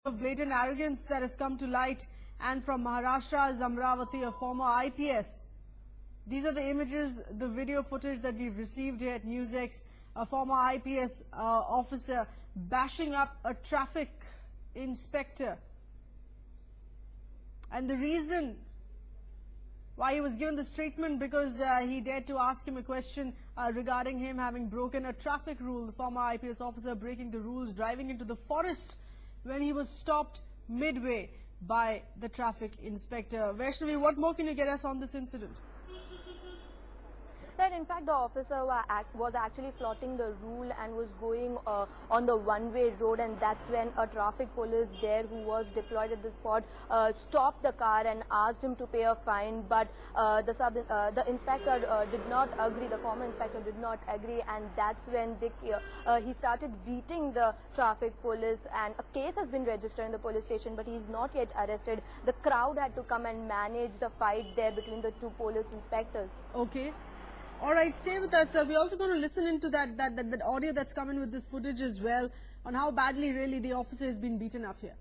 Of blatant arrogance that has come to light, and from Maharashtra's Amravati, a former IPS. These are the images, the video footage that we've received here at NewsX. A former IPS officer bashing up a traffic inspector. And the reason why he was given this treatment, because he dared to ask him a question regarding him having broken a traffic rule. The former IPS officer breaking the rules, driving into the forest when he was stopped midway by the traffic inspector. Vaishnavi, what more can you get us on this incident? Right, in fact, the officer was actually flouting the rule and was going on the one-way road, and that's when a traffic police there who was deployed at the spot stopped the car and asked him to pay a fine. But the inspector did not agree. The former inspector did not agree, and that's when he started beating the traffic police. And a case has been registered in the police station, but he's not yet arrested. The crowd had to come and manage the fight there between the two police inspectors. Okay. All right, stay with us. We're also going to listen into that audio that's coming with this footage as well, on how badly really the officer has been beaten up here.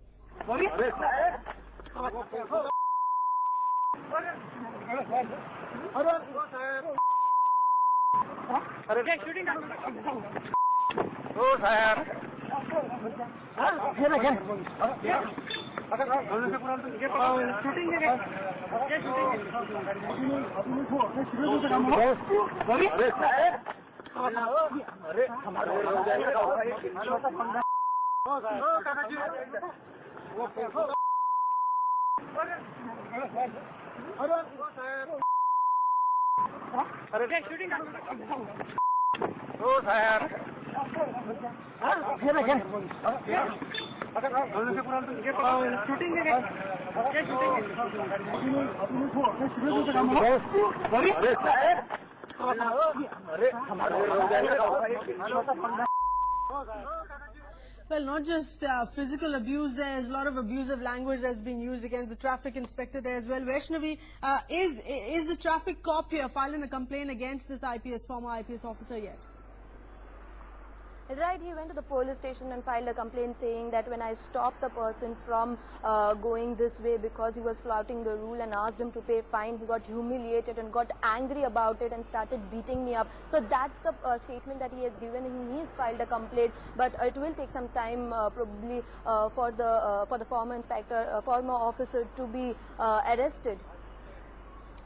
Well, not just physical abuse, there's a lot of abusive language that's being used against the traffic inspector there as well. Vaishnavi, is the traffic cop here filing a complaint against this former IPS officer yet? Right, he went to the police station and filed a complaint saying that when I stopped the person from going this way because he was flouting the rule and asked him to pay fine, he got humiliated and got angry about it and started beating me up. So that's the statement that he has given. He's filed a complaint, but it will take some time probably for the former officer to be arrested.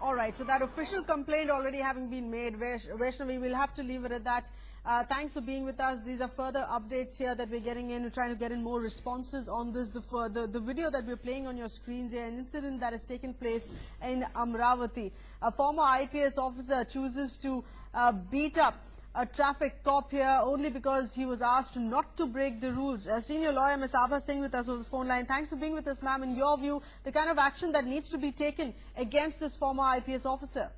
All right, so that official complaint already having been made, Vaishnavi, we'll have to leave it at that. Thanks for being with us. These are further updates here that we're getting in. We're trying to get in more responses on this. The video that we're playing on your screens here, an incident that has taken place in Amravati. A former IPS officer chooses to beat up a traffic cop here only because he was asked not to break the rules. Senior lawyer Ms. Abha Singh with us on the phone line. Thanks for being with us, ma'am. In your view, the kind of action that needs to be taken against this former IPS officer?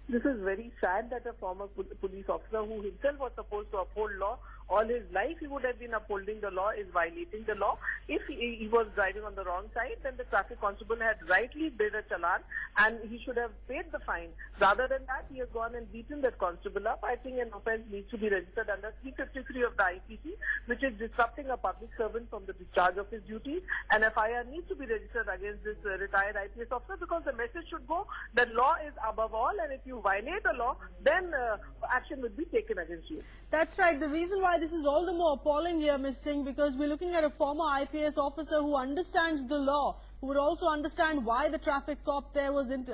This is very sad that a former police officer who himself was supposed to uphold law, all his life he would have been upholding the law, is violating the law. If he was driving on the wrong side, then the traffic constable had rightly bid a challan and he should have paid the fine. Rather than that, he has gone and beaten that constable up. I think an offence needs to be registered under 353 of the IPC, which is disrupting a public servant from the discharge of his duties. An FIR needs to be registered against this retired IPS officer, because the message should go that law is above all, and if you violate the law, then action will be taken against you. That's right. The reason why this is all the more appalling here, Ms. Singh, because we're looking at a former IPS officer who understands the law, who would also understand why the traffic cop there wasn't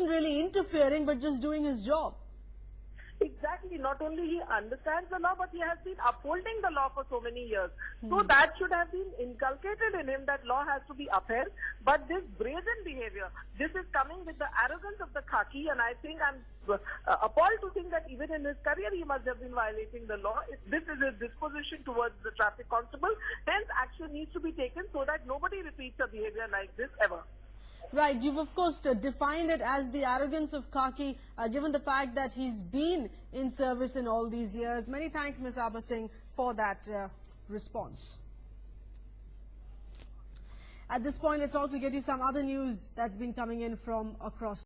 really interfering but just doing his job. Exactly. Not only he understands the law, but he has been upholding the law for so many years. So that should have been inculcated in him, that law has to be upheld. But this brazen behavior, this is coming with the arrogance of the khaki, and I think I'm appalled to think that even in his career he must have been violating the law. If this is his disposition towards the traffic constable, then action needs to be taken so that nobody repeats a behavior like this ever. Right, you've of course defined it as the arrogance of khaki, given the fact that he's been in service in all these years. Many thanks, Ms. Abha Singh, for that response. At this point, let's also get you some other news that's been coming in from across